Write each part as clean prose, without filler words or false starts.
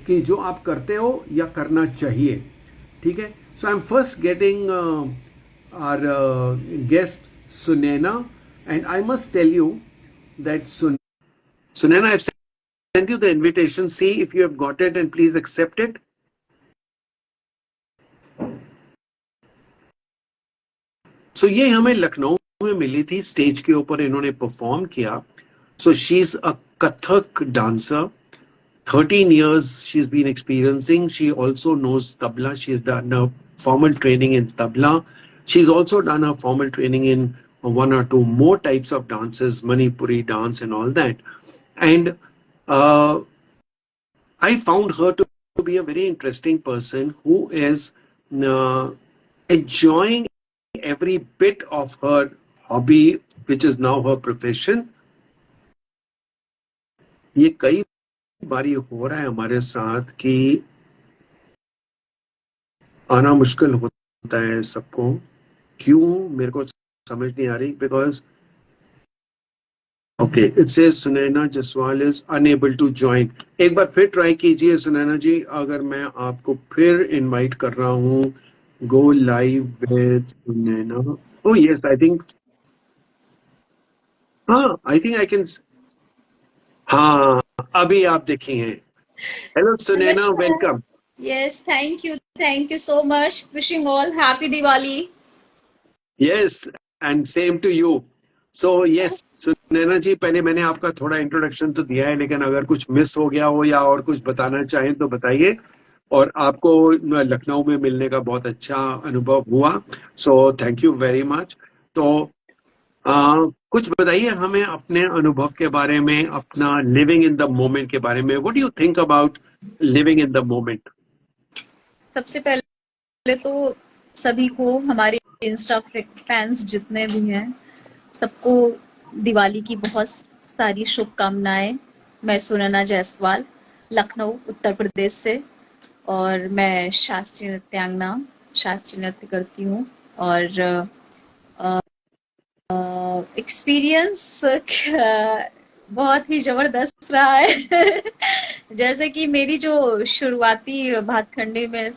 कि जो आप करते हो या करना चाहिए, ठीक है। So I am first getting our guest Sunaina, and I must tell you that Sunena, I've sent you the invitation. See if you have got it and please accept it. So ये हमें लखनऊ में मिली थी, स्टेज के ऊपर इन्होंने perform किया. So she's a Kathak dancer. 13 years she's been experiencing. She also knows tabla. She's done a formal training in tabla. She's also done a formal training in one or two more types of dances, Manipuri dance and all that. And uh, I found her to be a very interesting person who is uh, enjoying every bit of her hobby, which is now her profession. ये कई बारी हो रहा है हमारे साथ कि आना मुश्किल होता है सबको. क्यों मेरे को समझ नहीं आ रही. Because okay, it says Sunaina Jaswal is unable to join. एक बार फिर ट्राई कीजिए सुनैना जी, अगर मैं आपको फिर इनवाइट कर रहा हूँ. Go live with Sunaina. Oh yes, I think. हाँ, आई थिंक आई कैन. हाँ, अभी आप देखी हैं. Hello Sunaina, Namaskar. Welcome. Yes, thank you. Thank you so much. Wishing all happy Diwali. Yes, and same to you. So yes Sunaina ji, पहले मैंने आपका थोड़ा इंट्रोडक्शन तो दिया है, लेकिन अगर कुछ मिस हो गया हो या और कुछ बताना चाहें तो बताइए. और आपको लखनऊ में मिलने का बहुत अच्छा अनुभव हुआ, so thank you very much. तो कुछ बताइए हमें अपने अनुभव के बारे में, अपना लिविंग इन द मोमेंट के बारे में. What do you think about living in the moment? सबसे पहले तो सभी को, हमारे इंस्टा फैंस जितने भी हैं, सबको दिवाली की बहुत सारी शुभकामनाएं. मैं सुनैना जायसवाल, लखनऊ उत्तर प्रदेश से, और मैं शास्त्रीय नृत्यांगना, शास्त्रीय नृत्य करती हूँ. और एक्सपीरियंस बहुत ही जबरदस्त रहा है. जैसे कि मेरी जो शुरुआती भातखंडे में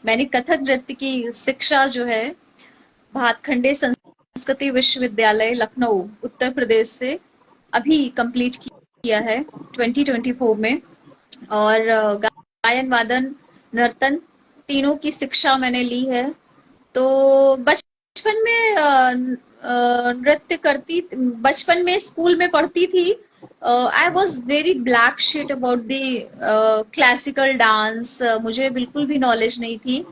मैंने कथक नृत्य की शिक्षा जो है भातखंडे संस्कृति विश्वविद्यालय लखनऊ उत्तर प्रदेश से अभी कंप्लीट किया है 2024 में. और गायन वादन नर्तन तीनों की शिक्षा मैंने ली है. तो बचपन में नृत्य करती, बचपन में स्कूल में पढ़ती थी. I was very black sheet about the classical dance. मुझे बिल्कुल भी नॉलेज नहीं थी.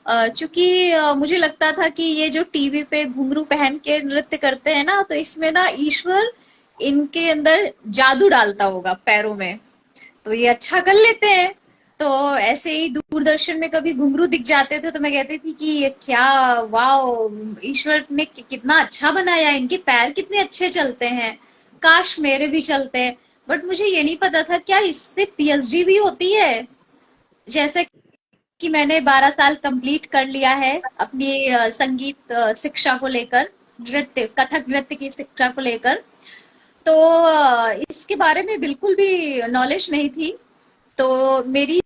चूंकि मुझे लगता था कि ये जो टीवी पे घुंघरू पहन के नृत्य करते हैं ना, तो इसमें ना ईश्वर इनके अंदर जादू डालता होगा पैरों में, तो ये अच्छा कर लेते हैं. तो ऐसे ही दूरदर्शन में कभी घुंघरू दिख जाते थे तो मैं कहती थी कि ये क्या, वाओ, ईश्वर ने कितना अच्छा बनाया, इनके पैर कितने अच्छे चलते हैं, काश मेरे भी चलते. बट मुझे ये नहीं पता था क्या इससे पीएचडी भी होती है. जैसे कि मैंने 12 साल कंप्लीट कर लिया है अपनी संगीत शिक्षा को लेकर, नृत्य कथक नृत्य की शिक्षा को लेकर. तो इसके बारे में बिल्कुल भी नॉलेज नहीं थी. तो मेरी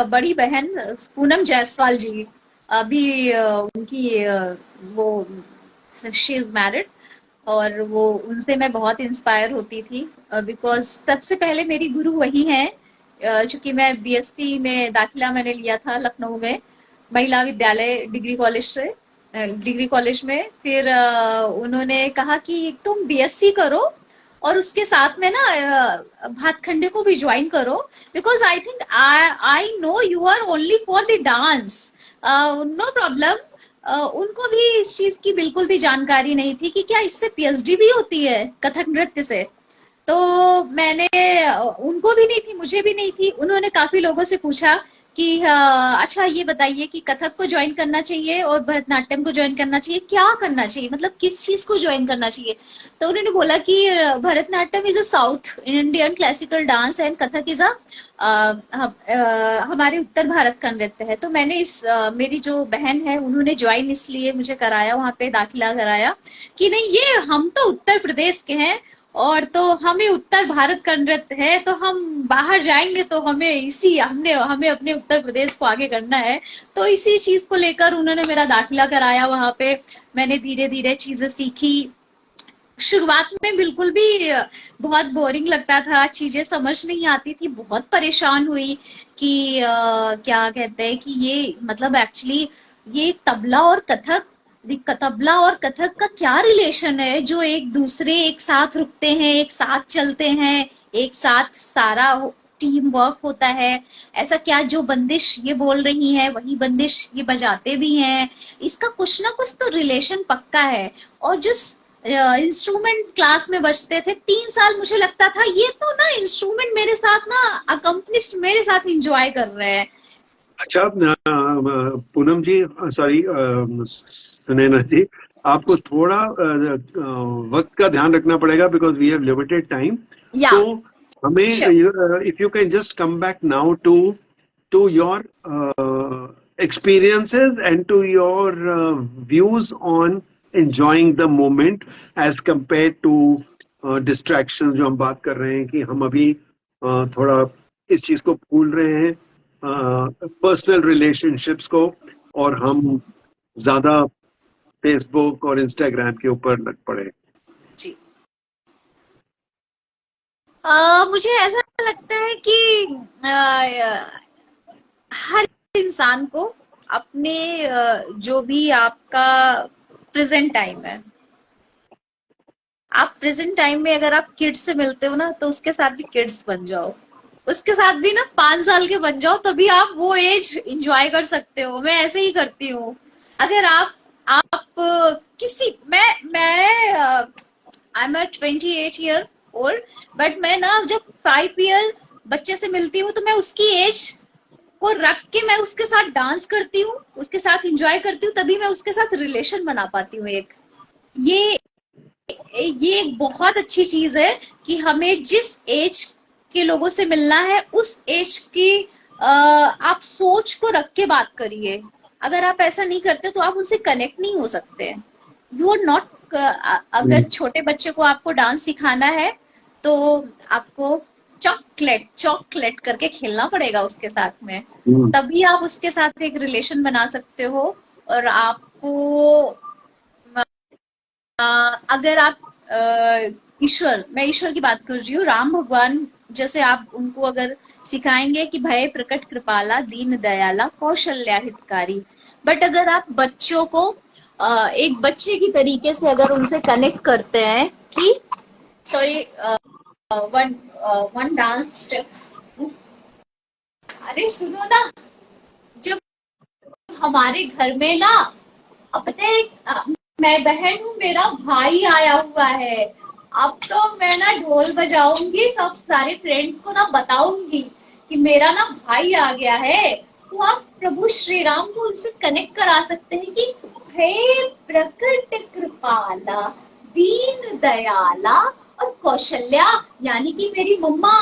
बड़ी बहन पूनम जायसवाल जी, अभी उनकी वो शी इज मैरिड, और वो उनसे मैं बहुत इंस्पायर होती थी. बिकॉज सबसे पहले मेरी गुरु वही हैं. चूंकि मैं बीएससी में दाखिला मैंने लिया था लखनऊ में महिला विद्यालय डिग्री कॉलेज से, डिग्री कॉलेज में. फिर उन्होंने कहा कि तुम बीएससी करो और उसके साथ में ना भातखंडे को भी ज्वाइन करो, because I think I know you are only for the dance. No problem. उनको भी इस चीज की बिल्कुल भी जानकारी नहीं थी कि क्या इससे पीएचडी भी होती है कथक नृत्य से. तो मैंने, उनको भी नहीं थी, मुझे भी नहीं थी. उन्होंने काफी लोगों से पूछा कि अच्छा ये बताइए कि कथक को ज्वाइन करना चाहिए और भरतनाट्यम को ज्वाइन करना चाहिए, क्या करना चाहिए, मतलब किस चीज को ज्वाइन करना चाहिए. तो उन्होंने बोला कि Bharatanatyam is a south Indian classical dance and Kathak is a हमारे उत्तर भारत का नृत्य है. तो मैंने मेरी जो बहन है उन्होंने ज्वाइन इसलिए मुझे कराया, वहां पे दाखिला कराया कि नहीं, ये हम तो उत्तर प्रदेश के हैं और तो हमें उत्तर भारत का नृत्य है, तो हम बाहर जाएंगे तो हमें अपने उत्तर प्रदेश को आगे करना है। तो इसी चीज को लेकर उन्होंने मेरा दाखिला कराया वहां पे। मैंने धीरे धीरे चीजें सीखी। शुरुआत में बिल्कुल भी बहुत बोरिंग लगता था, चीजें समझ नहीं आती थी, बहुत परेशान हुई कि क्या कहते हैं कि ये मतलब एक्चुअली ये तबला और कथक का क्या रिलेशन है, जो एक दूसरे एक साथ रुकते हैं, एक साथ चलते हैं, एक साथ सारा टीम वर्क होता है। ऐसा क्या जो बंदिश ये बोल रही है वही बंदिश ये बजाते भी हैं, इसका कुछ ना कुछ तो रिलेशन पक्का है। और जिस इंस्ट्रूमेंट क्लास में बजते थे 3 साल, मुझे लगता था ये तो ना इंस्ट्रूमेंट मेरे साथ ना अकम्पनिस्ट मेरे साथ एंजॉय कर रहे हैं। अच्छा पूनम जी, सॉरी सुनैना जी, आपको थोड़ा वक्त का ध्यान रखना पड़ेगा because we have limited time. तो हमें if you can just come back now to your experiences and to your views on enjoying the moment as compared to distractions जो हम बात कर रहे हैं कि हम अभी थोड़ा इस चीज को भूल रहे हैं, पर्सनल रिलेशनशिप्स को, और हम ज्यादा फेसबुक और इंस्टाग्राम के ऊपर लग पड़े। जी मुझे ऐसा लगता है कि हर इंसान को अपने जो भी आपका प्रेजेंट टाइम है, आप प्रेजेंट टाइम में अगर आप किड्स से मिलते हो ना, तो उसके साथ भी किड्स बन जाओ, उसके साथ भी ना 5 साल के बन जाओ, तभी आप वो एज एंजॉय कर सकते हो। मैं ऐसे ही करती हूँ। अगर आप किसी मैं I am 28 year old, but मैं ना जब 5 ईयर बच्चे से मिलती हूँ तो मैं उसकी एज को रख के मैं उसके साथ डांस करती हूँ, उसके साथ एंजॉय करती हूँ, तभी मैं उसके साथ रिलेशन बना पाती हूँ। ये एक बहुत अच्छी चीज है कि हमें जिस एज के लोगों से मिलना है उस एज की आप सोच को रख के बात करिए। अगर आप ऐसा नहीं करते तो आप उनसे कनेक्ट नहीं हो सकते। यू आर नॉट अगर छोटे बच्चे को आपको डांस सिखाना है तो आपको चॉकलेट करके खेलना पड़ेगा उसके साथ में, तभी आप उसके साथ एक रिलेशन बना सकते हो। और आपको अगर आप मैं ईश्वर की बात कर रही हूँ, राम भगवान जैसे आप उनको अगर सिखाएंगे कि भय प्रकट कृपाला दीन दयाला कौशल्या हितकारी, बट अगर आप बच्चों को एक बच्चे की तरीके से अगर उनसे कनेक्ट करते हैं कि सॉरी वन डांस स्टेप, अरे सुनो ना, जब हमारे घर में ना अपने मैं बहन हूँ, मेरा भाई आया हुआ है, अब तो मैं ना ढोल बजाऊंगी, सब सारे फ्रेंड्स को ना बताऊंगी कि मेरा ना भाई आ गया है। तो आप प्रभु श्री राम को उनसे कनेक्ट करा सकते हैं कि हे प्रकट कृपाला दीन दयाला और कौशल्या, यानी कि मेरी मम्मा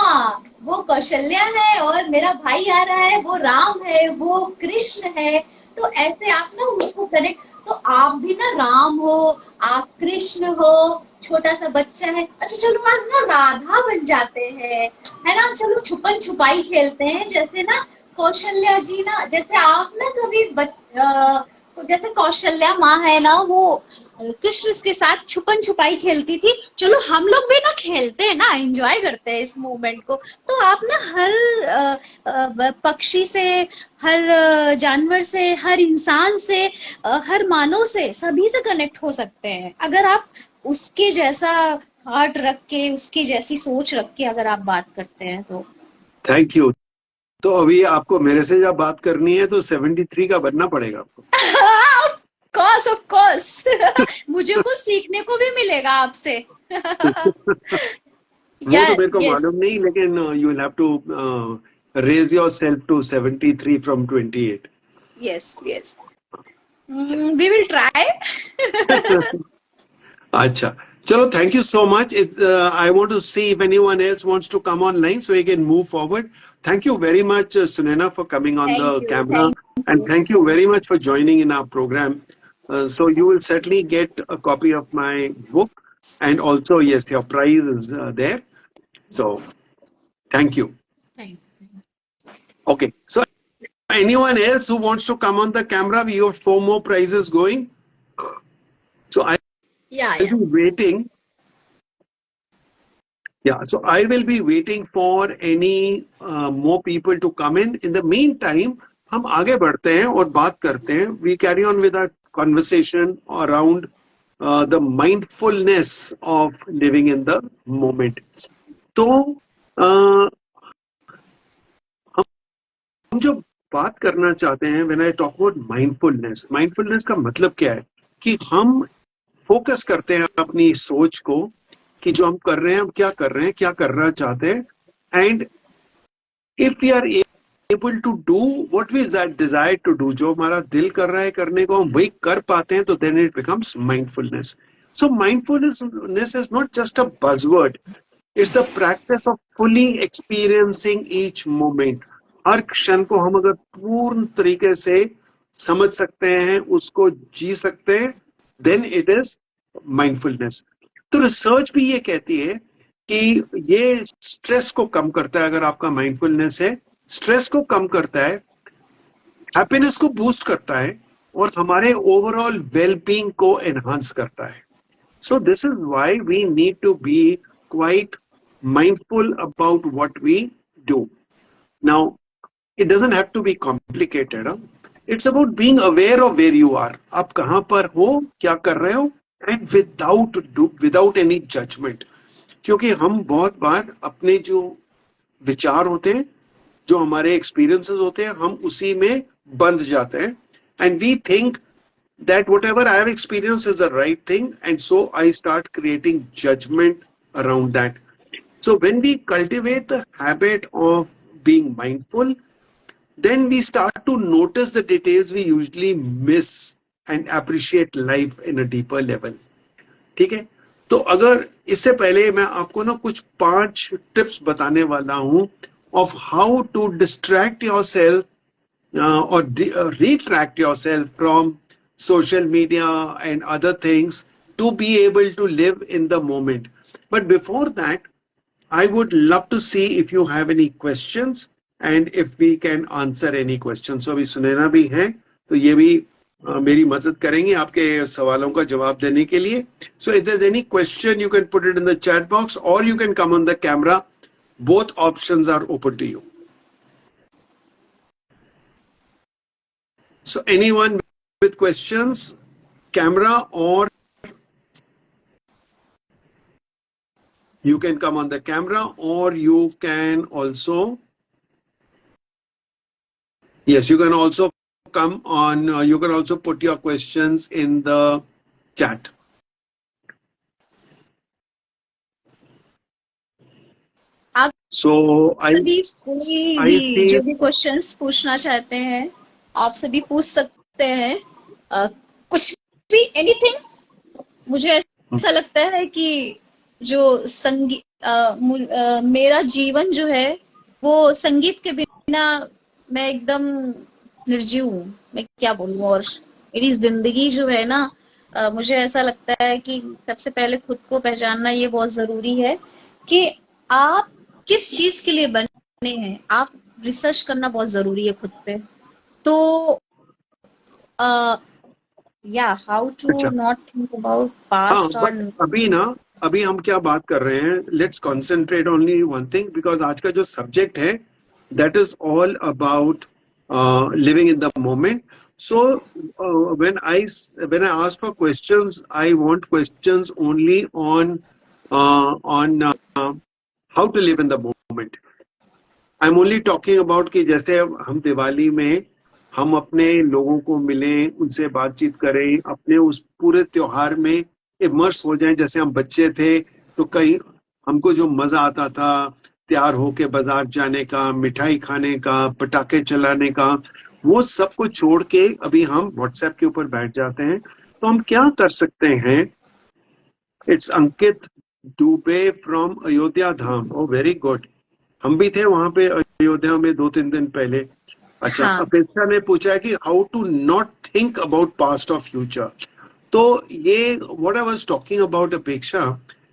वो कौशल्या है और मेरा भाई आ रहा है वो राम है, वो कृष्ण है। तो ऐसे आप ना उसको कनेक्ट, तो आप भी ना राम हो, आप कृष्ण हो, छोटा सा बच्चा है, अच्छा चलो आज ना राधा बन जाते हैं, है ना, चलो छुपन छुपाई खेलते हैं। जैसे ना कौशल्या जी ना, जैसे आप ना कभी जैसे कौशल्या माँ है ना, वो कृष्ण के साथ छुपन छुपाई खेलती थी, चलो हम लोग भी ना खेलते हैं ना, एंजॉय करते हैं इस मोमेंट को। तो आप ना हर पक्षी से, हर जानवर से, हर इंसान से, हर मानव से, सभी से कनेक्ट हो सकते हैं अगर आप उसके जैसा हार्ट रख के, उसकी जैसी सोच रख के अगर आप बात करते हैं तो। Thank you. तो अभी आपको मेरे से जब बात करनी है तो 73 का बनना पड़ेगा आपको। ऑफ कोर्स मुझे कुछ सीखने को भी मिलेगा आपसे। वो तो मेरे को मालूम नहीं, लेकिन you will have to raise yourself to 73 from 28। Yes we will try. अच्छा चलो, thank you so much. I want to see if anyone else wants to come online so we can move forward. Thank you very much, Sunaina, for coming on the camera, and thank you very much for joining in our program. So you will certainly get a copy of my book, and also yes, your prize is there. So thank you. Thank you. Okay, so anyone else who wants to come on the camera? We have 4 more prizes going. So I'll Yeah. be waiting. Yeah, so I will be waiting for any more people to come in. In the meantime, हम आगे बढ़ते हैं और बात करते हैं. We carry on with our conversation around the mindfulness of living in the moment. तो हम जो बात करना चाहते हैं, when I talk about mindfulness का मतलब क्या है? कि हम फोकस करते हैं अपनी सोच को कि जो हम कर रहे हैं, हम क्या कर रहे हैं, क्या करना चाहते हैं, and if we are able to do what we desire to do, जो हमारा दिल कर रहा है करने को, हम वही कर पाते हैं, तो then it becomes mindfulness. So mindfulness is not just a buzzword, it's the practice of fully experiencing each moment. हर क्षण को हम अगर पूर्ण तरीके से समझ सकते हैं, उसको जी सकते हैं, देन इट इज माइंडफुलनेस. तो रिसर्च भी ये कहती है कि ये स्ट्रेस को कम करता है. अगर आपका माइंडफुलनेस है, स्ट्रेस को कम करता है, हैप्पीनेस को बूस्ट करता है, और हमारे ओवरऑल वेलबींग को एनहांस करता है. So this is why we need to be quite mindful about what we do. Now, it doesn't have to be complicated. It's about being aware of where you are. आप कहाँ पर हो, क्या कर रहे हो, and without any judgment. क्योंकि हम बहुत बार अपने जो विचार होते हैं, जो हमारे एक्सपीरियंसेस होते हैं, हम उसी में बंध जाते हैं, and we think that whatever I have experienced is the right thing, and so I start creating judgment around that. So when we cultivate the habit of being mindful, then we start to notice the details we usually miss and appreciate life in a deeper level. ठीक है? तो अगर इससे पहले मैं आपको ना कुछ 5 टिप्स बताने वाला हूं of how to distract yourself or retract yourself from social media and other things to be able to live in the moment. But before that, I would love to see if you have any questions and if we can answer any questions. So अभी सुनैना भी हैं, तो ये भी मेरी मदद करेंगे आपके सवालों का जवाब देने के लिए. So if there's any question, you can put it in the chat box or you can come on the camera. Both options are open to you. So anyone with questions, camera, or you can come on the camera, or you can also, yes, you can also come on, you can also put your questions in the chat. So जो भी questions पूछना चाहते हैं, आप सभी पूछ सकते हैं. कुछ भी, एनीथिंग. मुझे ऐसा लगता है कि जो संगीत, मेरा जीवन जो है वो संगीत के बिना मैं एकदम निर्जीव हूँ. मैं क्या बोलूँ. और मेरी जिंदगी जो है ना, मुझे ऐसा लगता है कि सबसे पहले खुद को पहचानना ये बहुत जरूरी है कि आप किस चीज के लिए बने हैं. आप रिसर्च करना बहुत जरूरी है खुद पे. तो yeah, how to not think about past. और अभी हम क्या बात कर रहे हैं, let's concentrate only one thing, because आज का जो subject है, that is all about living in the moment. So when I ask for questions, I want questions only on how to live in the moment. I'm only talking about कि जैसे हम दिवाली में हम अपने लोगों को मिलें, उनसे बातचीत करें, अपने उस पूरे त्योहार में इमर्स हो जाएं. जैसे हम बच्चे थे तो कहीं हमको जो मजा आता था तैयार होके बाजार जाने का, मिठाई खाने का, पटाखे चलाने का, वो सब को छोड़ के अभी हम व्हाट्सएप के ऊपर बैठ जाते हैं. तो हम क्या कर सकते हैं? It's Ankit Dubey from Ayodhya Dham. Oh very good. हम भी थे वहां पे अयोध्या में 2-3 दिन पहले. अच्छा, अपेक्षा ने पूछा है कि how to not think about past और फ्यूचर. तो ये what I was talking about अपेक्षा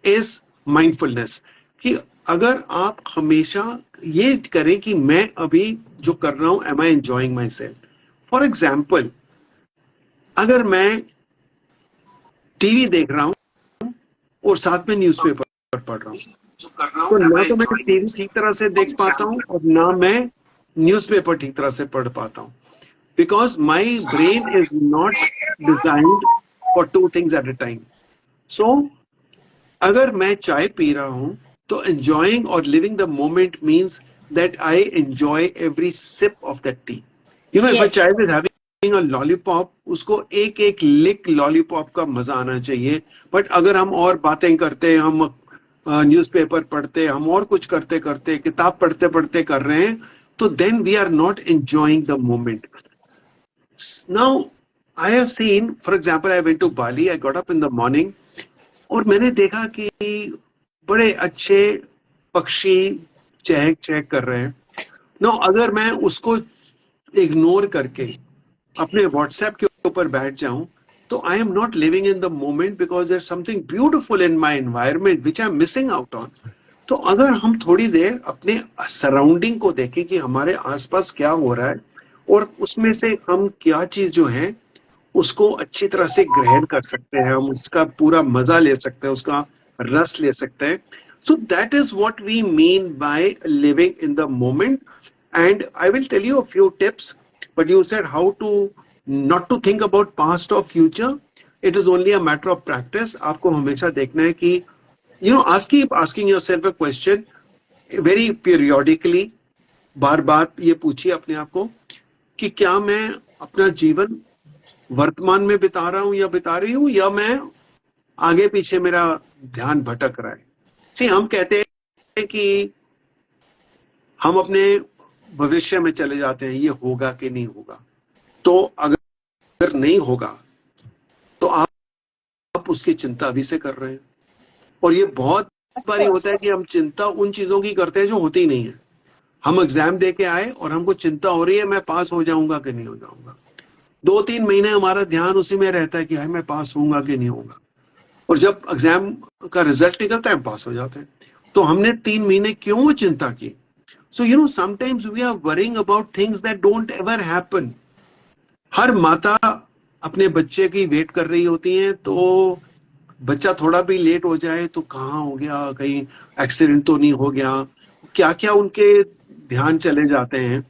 इज माइंडफुलनेस, कि अगर आप हमेशा ये करें कि मैं अभी जो कर रहा हूं, am I enjoying myself. For example, अगर मैं टीवी देख रहा हूं और साथ में न्यूज़पेपर पढ़ रहा हूं, तो ना तो मैं टीवी ठीक तरह से देख पाता हूं और ना मैं न्यूज़पेपर ठीक तरह से पढ़ पाता हूं, because my brain is not designed for two things at a time. सो अगर मैं चाय पी रहा हूं तो एंजॉइंग और living the moment means that I enjoy every sip of that tea. You know, if a child is having a lollipop, उसको एक एक लिक लॉलीपॉप का मजा आना चाहिए। बट अगर हम और बातें करते, हम न्यूज़पेपर पढ़ते, हम और कुछ करते करते, किताब पढ़ते पढ़ते कर रहे हैं, तो then we are not enjoying the moment. Now I have seen, for example, I went to Bali, I got up in the morning और मैंने देखा कि बड़े अच्छे पक्षी चहक चहक कर रहे हैं। नो, अगर मैं उसको इग्नोर करके अपने व्हाट्सएप के ऊपर बैठ जाऊं, तो I am not living in the moment, because there something beautiful in my environment which I am missing out on. तो अगर हम थोड़ी देर अपने सराउंडिंग को देखें कि हमारे आसपास क्या हो रहा है, और उसमें से हम क्या चीज जो है उसको अच्छी तरह से ग्रहण कर सकते हैं, हम उसका पूरा मजा ले सकते हैं, उसका रस ले सकते हैं। So that is what we mean by living in the moment. And I will tell you a few tips, but you said how to not to think about past or future. It is only a matter of practice. आपको हमेशा देखना है कि keep asking yourself a question very periodically. बार बार ये पूछिए अपने आप को कि क्या मैं अपना जीवन वर्तमान में बिता रहा हूं या बिता रही हूं, या मैं आगे पीछे मेरा ध्यान भटक रहा है। सी, हम कहते हैं कि हम अपने भविष्य में चले जाते हैं, ये होगा कि नहीं होगा। तो अगर नहीं होगा तो आप उसकी चिंता अभी से कर रहे हैं। और ये बहुत बारी होता है कि हम चिंता उन चीजों की करते हैं जो होती ही नहीं है। हम एग्जाम दे के आए और हमको चिंता हो रही है मैं पास हो जाऊंगा कि नहीं हो जाऊंगा। 2-3 महीने हमारा ध्यान उसी में रहता है कि हाय मैं पास होऊंगा कि नहीं होऊंगा, और जब एग्जाम का रिजल्ट निकलता है हम पास हो जाते हैं। तो हमने 3 महीने क्यों चिंता की? So sometimes we are worrying about things that don't ever happen. हर माता अपने बच्चे की वेट कर रही होती है, तो बच्चा थोड़ा भी लेट हो जाए तो कहाँ हो गया, कहीं एक्सीडेंट तो नहीं हो गया, क्या क्या उनके ध्यान चले जाते हैं।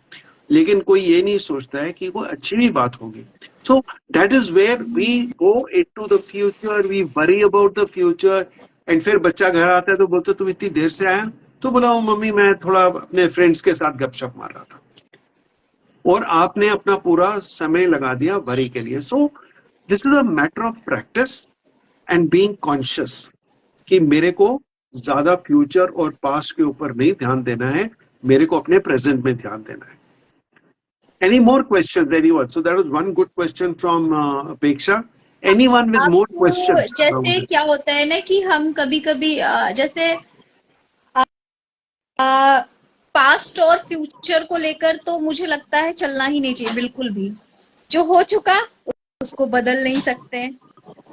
लेकिन कोई ये नहीं सोचता है कि वो अच्छी भी बात होगी। So that is where we go into the future, we worry about the future. And फिर बच्चा घर आता है तो बोलते तुम इतनी देर से आया? तो बोला मम्मी मैं थोड़ा अपने फ्रेंड्स के साथ गपशप मार रहा था। और आपने अपना पूरा समय लगा दिया वरी के लिए। सो this is a matter of practice and being conscious कि मेरे को ज्यादा फ्यूचर और पास्ट के ऊपर नहीं ध्यान देना है, मेरे को अपने प्रेजेंट में ध्यान देना है। Any more questions, anyone? So that was one good question from Apeksha. Anyone with more questions around जैसे this? क्या होता है ना कि हम कभी कभी जैसे पास्ट और फ्यूचर को लेकर तो मुझे लगता है चलना ही नहीं चाहिए बिल्कुल भी। जो हो चुका उसको बदल नहीं सकते,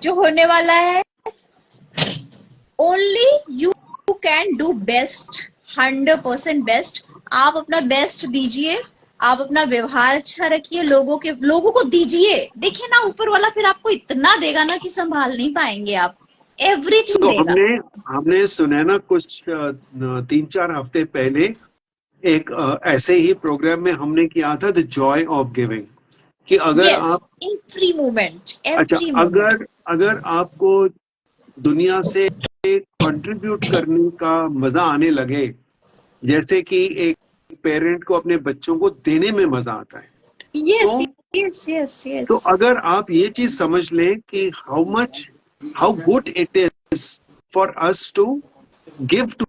जो होने वाला है only you can do best, 100% best. आप अपना बेस्ट दीजिए, आप अपना व्यवहार अच्छा रखिए, लोगों को दीजिए। देखिए ना, ऊपर वाला फिर आपको इतना देगा ना कि संभाल नहीं पाएंगे आप, एवरीथिंग तो देगा। हमने सुना ना कुछ 3-4 हफ्ते पहले एक ऐसे ही प्रोग्राम में हमने किया था द जॉय ऑफ गिविंग, कि अगर यस, आप एवरी मोमेंट, अच्छा एवरी मोमेंट। अगर आपको दुनिया से कंट्रीब्यूट करने का मजा आने लगे, जैसे कि एक पेरेंट को अपने बच्चों को देने में मजा आता है, यस तो यस यस तो यस। अगर आप ये चीज समझ लें कि how good it is for us to give to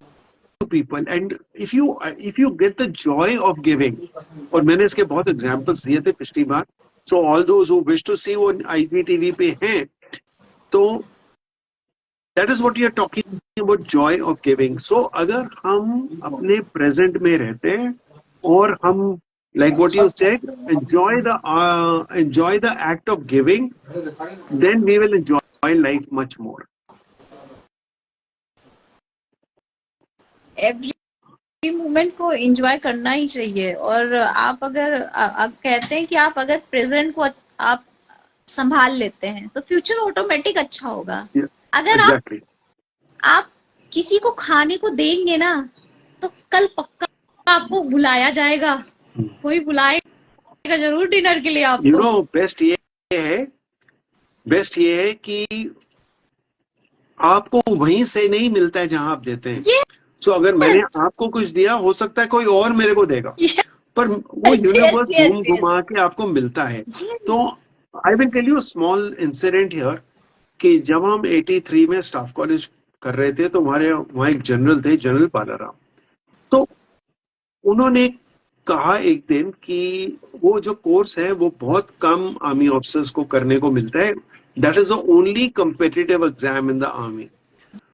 people, and if you get the joy of giving, और मैंने इसके बहुत एग्जांपल्स दिए थे पिछली बार, so all those who wish to see वो IGTV पे हैं, तो that is what you are talking about, joy of giving. So अगर हम अपने प्रेजेंट में रहते हैं और हम like what you said, enjoy the act of giving, then we will enjoy life much more. Every moment को एंजॉय करना ही चाहिए। और आप अगर आप कहते हैं कि आप अगर प्रेजेंट को आप संभाल लेते हैं तो फ्यूचर ऑटोमेटिक अच्छा होगा। Yeah, अगर exactly. आप किसी को खाने को देंगे ना तो कल पक्का आपको बुलाया जाएगा, कोई बुलाएगा जरूर डिनर के लिए आपको। You know, बेस्ट ये है कि आपको वहीं से नहीं मिलता है जहां आप देते हैं। So, अगर मैंने आपको कुछ दिया, हो सकता है कोई और मेरे को देगा, पर वो यूनिवर्स घुमा के आपको मिलता है। तो I will tell you small incident here कि जब हम 83 में स्टाफ कॉलेज कर रहे थे तो हमारे वहाँ एक जनरल थे, जनरल बालाराम। तो उन्होंने कहा एक दिन कि वो जो कोर्स है वो बहुत कम आर्मी ऑफिसर्स को करने को मिलता है, that is the only competitive exam in the army.